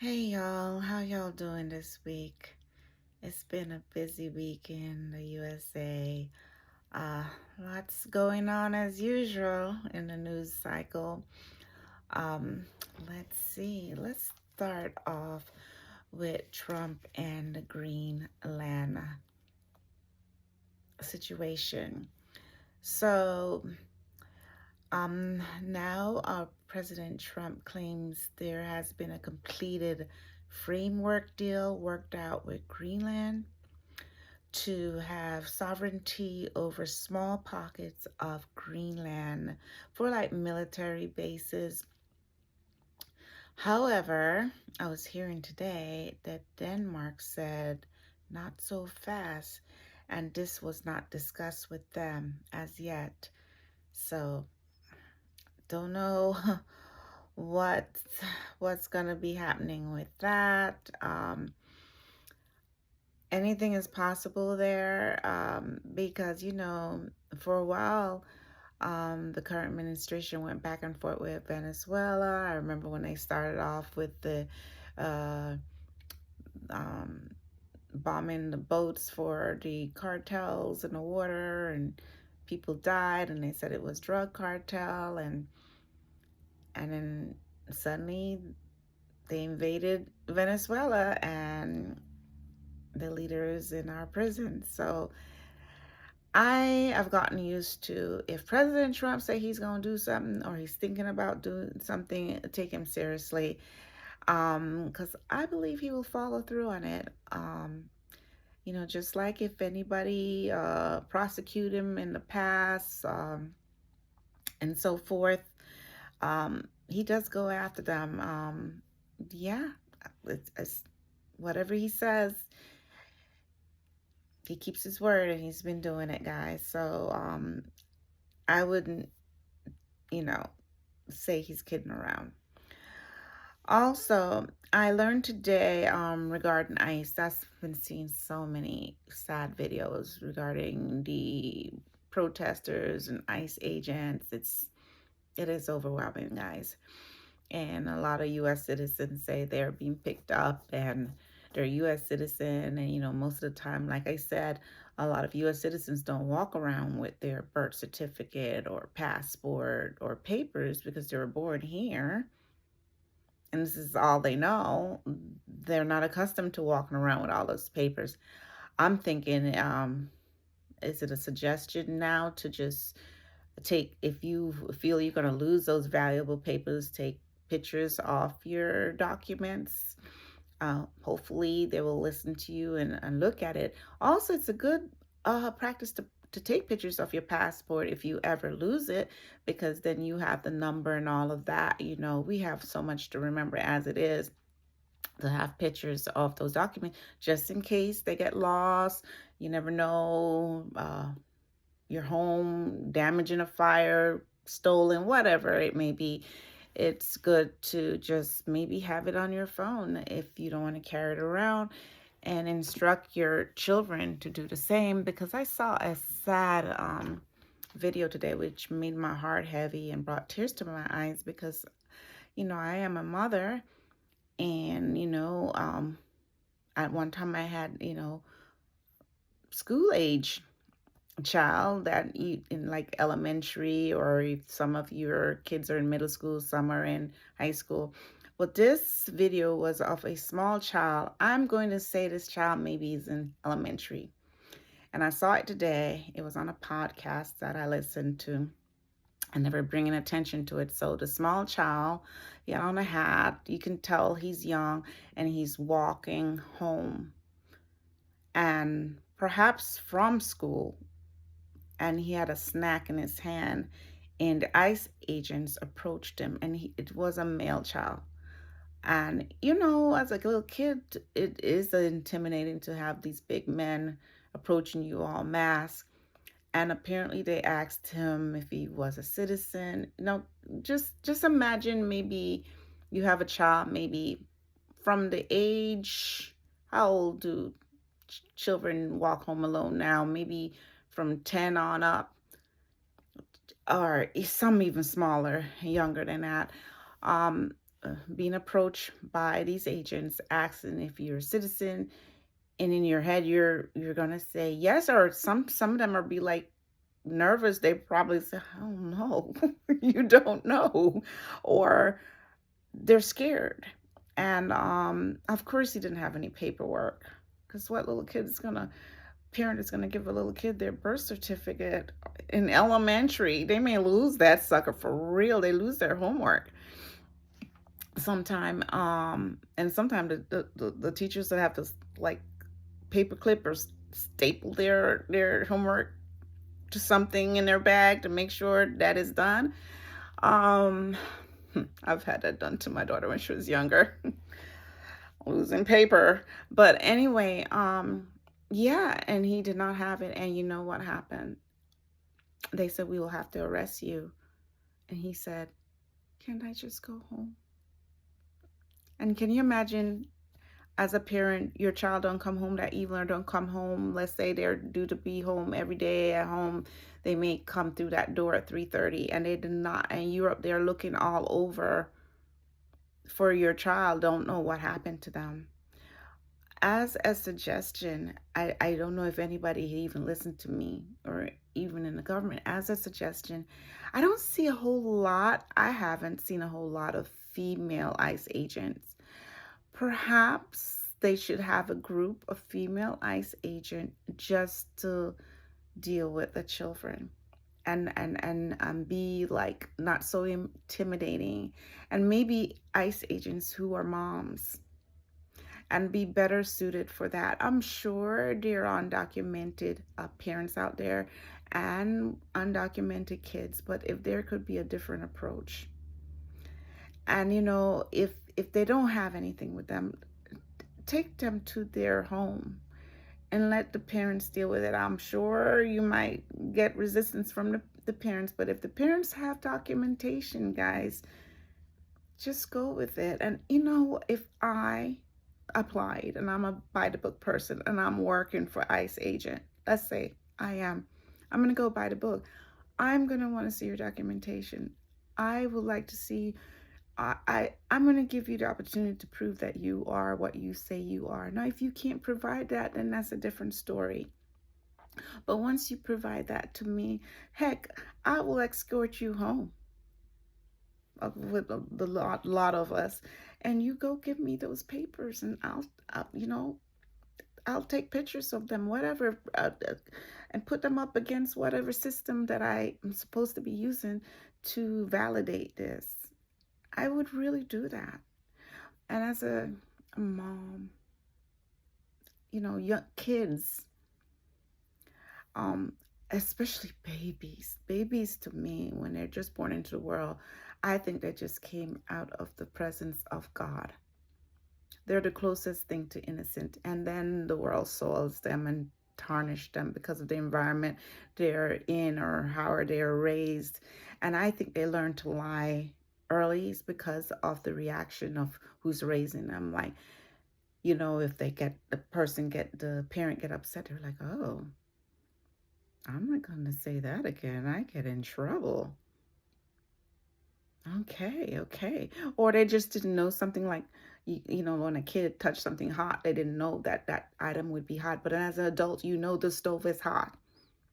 Hey y'all, how y'all doing this week? It's been a busy week in the USA. Uh, Lots going on as usual in the news cycle. Um, let's see. Let's start off with Trump and the Greenland situation. So, now President Trump claims there has been a completed framework deal worked out with Greenland to have sovereignty over small pockets of Greenland for like military bases. However, I was hearing today that Denmark said not so fast, and this was not discussed with them as yet. So, don't know what what's gonna be happening with that. Anything is possible there, because for a while, the current administration went back and forth with Venezuela. I remember when they started off with the uh, um, bombing the boats for the cartels in the water, and people died, and they said it was drug cartel, and then suddenly they invaded Venezuela, and the leaders in our prisons. So I have gotten used to, if President Trump say he's going to do something or he's thinking about doing something, take him seriously, because I believe he will follow through on it. Just like if anybody prosecute him in the past, and so forth, he does go after them. Yeah, it's whatever he says, he keeps his word, and he's been doing it, guys. So I wouldn't, you know, say he's kidding around. Also, I learned today regarding ICE. I've been seeing so many sad videos regarding the protesters and ICE agents. It is overwhelming, guys. And a lot of U.S. citizens say they're being picked up and they're U.S. citizen. And most of the time, like I said, a lot of U.S. citizens don't walk around with their birth certificate or passport or papers because they were born here, and this is all they know. They're not accustomed to walking around with all those papers. I'm thinking, is it a suggestion now to just take, if you feel you're going to lose those valuable papers, take pictures off your documents? Hopefully they will listen to you and look at it. Also, it's a good practice to take pictures of your passport if you ever lose it, because then you have the number and all of that. We have so much to remember as it is, to have pictures of those documents just in case they get lost. You never know, your home damaged in a fire, stolen, whatever it may be. It's good to just maybe have it on your phone if you don't want to carry it around, and instruct your children to do the same, because I saw a sad video today which made my heart heavy and brought tears to my eyes, because I am a mother, and at one time I had school age child that you in like elementary, or if some of your kids are in middle school, some are in high school. Well, this video was of a small child. I'm going to say this child maybe is in elementary, and I saw it today. It was on a podcast that I listened to, and they were bringing attention to it. So the small child, he had on a hat, you can tell he's young, and he's walking home, and perhaps from school, and he had a snack in his hand, and the ICE agents approached him, and it was a male child. And as a little kid, it is intimidating to have these big men approaching you all masked. And apparently they asked him if he was a citizen. Just imagine, maybe you have a child, maybe from the age, how old do children walk home alone now? Maybe from 10 on up, or some even smaller, younger than that. being approached by these agents asking if you're a citizen, and in your head you're gonna say yes, or some of them are be like nervous. They probably say, "Oh no," you don't know, or they're scared. And of course, he didn't have any paperwork, because what little kid is gonna parent is gonna give a little kid their birth certificate in elementary? They may lose that sucker for real. They lose their homework sometime. And sometimes the teachers that have to like paperclip or staple their homework to something in their bag to make sure that is done. Um, I've had that done to my daughter when she was younger, losing paper. But anyway, yeah, and he did not have it. And you know what happened? They said, "We will have to arrest you." And he said, "Can't I just go home?" And can you imagine, as a parent, your child don't come home that evening, or don't come home, let's say they're due to be home every day at home, they may come through that door at 3:30, and they did not, and you're up there looking all over for your child, don't know what happened to them. As a suggestion, I don't know if anybody even listened to me, or even in the government, as a suggestion, I haven't seen a whole lot of female ICE agents. Perhaps they should have a group of female ICE agent just to deal with the children, and be like not so intimidating, and maybe ICE agents who are moms and be better suited for that. I'm sure there are undocumented parents out there and undocumented kids, but if there could be a different approach. And if they don't have anything with them, take them to their home and let the parents deal with it. I'm sure you might get resistance from the parents, but if the parents have documentation, guys, just go with it. And if I applied and I'm a by the book person and I'm working for ICE agent, let's say I'm going to go by the book. I'm going to want to see your documentation. I would like to see. I'm going to give you the opportunity to prove that you are what you say you are. Now, if you can't provide that, then that's a different story. But once you provide that to me, heck, I will escort you home with the lot of us, and you go give me those papers, and I'll take pictures of them, whatever, and put them up against whatever system that I am supposed to be using to validate this. I would really do that. And as a mom, young kids, um, especially babies to me, when they're just born into the world, I think they just came out of the presence of God. They're the closest thing to innocent, and then the world soils them and tarnish them because of the environment they're in or how they're raised. And I think they learn to lie early because of the reaction of who's raising them. Like, if the parent get upset, they're like, "Oh, I'm not going to say that again. I get in trouble." Okay. Or they just didn't know something, like, when a kid touched something hot, they didn't know that that item would be hot. But as an adult, the stove is hot,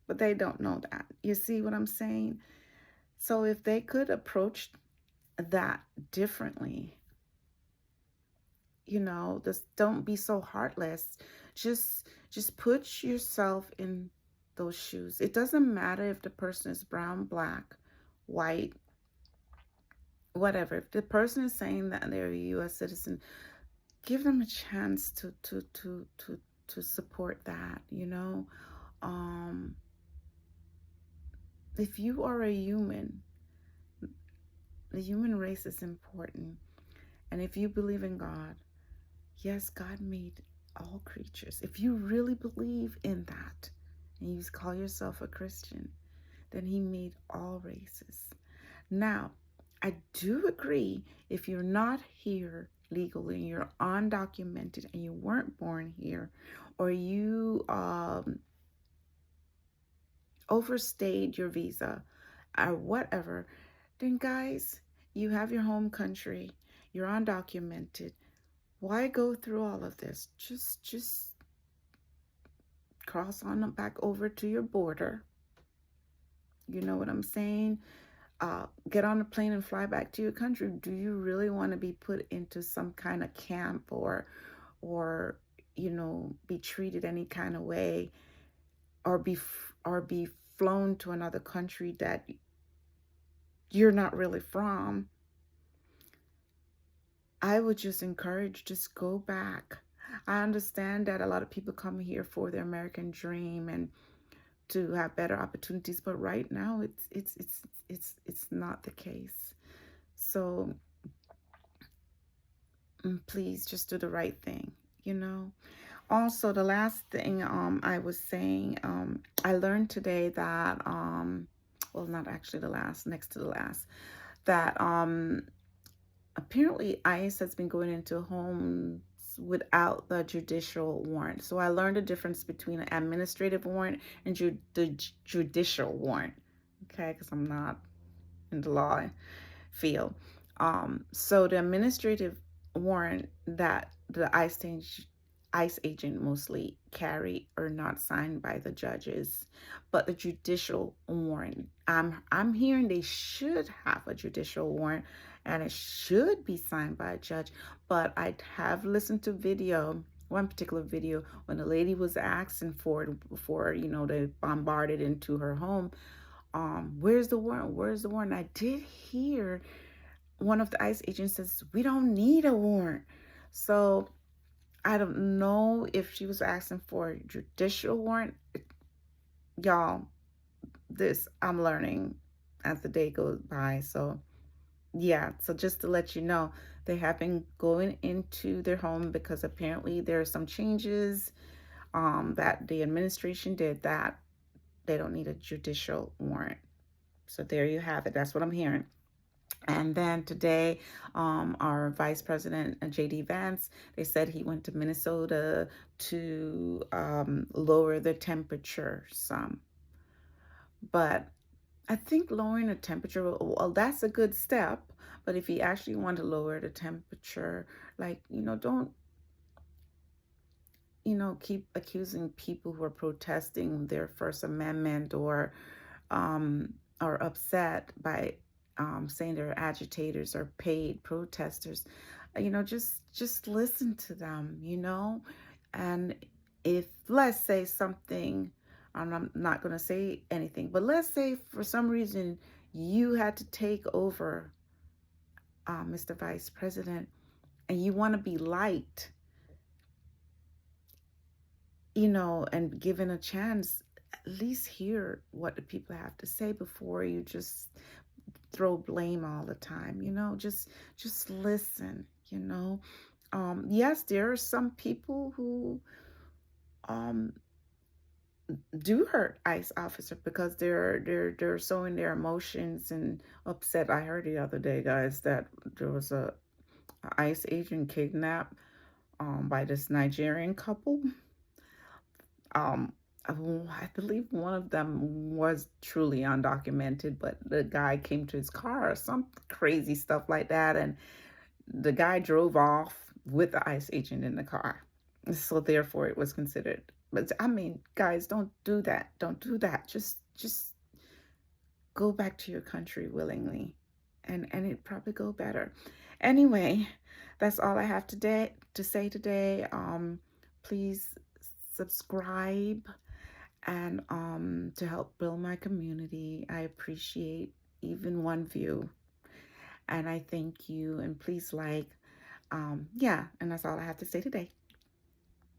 but they don't know that. You see what I'm saying? So if they could approach that differently, just don't be so heartless. Just put yourself in those shoes. It doesn't matter if the person is brown, black, white, whatever. If the person is saying that they're a U.S. citizen, give them a chance to support that. If you are a human, the human race is important. And if you believe in God, yes, God made all creatures. If you really believe in that, and you call yourself a Christian, then he made all races. Now, I do agree, if you're not here legally, you're undocumented, and you weren't born here, or you overstayed your visa or whatever, then guys, you have your home country. You're undocumented. Why go through all of this? Just cross on back over to your border. You know what I'm saying? Get on a plane and fly back to your country. Do you really want to be put into some kind of camp or be treated any kind of way, or be flown to another country that you're not really from? I would just encourage, just go back. I understand that a lot of people come here for the American dream and to have better opportunities, but right now it's not the case. So please just do the right thing, you know. Also, the last thing I was saying, I learned today that well, not actually the last, next to the last, that apparently ICE has been going into homes without the judicial warrant. So I learned the difference between an administrative warrant and the judicial warrant. Okay, because I'm not in the law field. So the administrative warrant that the ICE agent mostly carry are not signed by the judges, but the judicial warrant, I'm hearing they should have a judicial warrant and it should be signed by a judge. But I have listened to one particular video, when the lady was asking for it before they bombarded into her home. Where's the warrant? Where's the warrant? I did hear one of the ICE agents says, we don't need a warrant. So I don't know if she was asking for a judicial warrant. Y'all, this I'm learning as the day goes by. So yeah, so just to let you know, they have been going into their home because apparently there are some changes that the administration did that they don't need a judicial warrant. So there you have it. That's what I'm hearing. And then today, our Vice President, J.D. Vance, they said he went to Minnesota to lower the temperature some. But I think lowering the temperature, well, that's a good step. But if you actually want to lower the temperature, don't, keep accusing people who are protesting their First Amendment or are upset by saying they're agitators or paid protesters. Just listen to them, and if, let's say something, I'm not going to say anything, but let's say for some reason you had to take over, Mr. Vice President, and you want to be liked, and given a chance, at least hear what the people have to say before you just throw blame all the time. Just listen. Yes, there are some people who do hurt ICE officer because they're showing their emotions and upset. I heard the other day, guys, that there was a ICE agent kidnapped by this Nigerian couple. I believe one of them was truly undocumented, but the guy came to his car or some crazy stuff like that, and the guy drove off with the ICE agent in the car. So therefore it was considered. But I mean, guys, don't do that. Don't do that. Just go back to your country willingly, and it probably go better. Anyway, that's all I have to say today. Please subscribe and to help build my community. I appreciate even one view, and I thank you. And please yeah, and that's all I have to say today.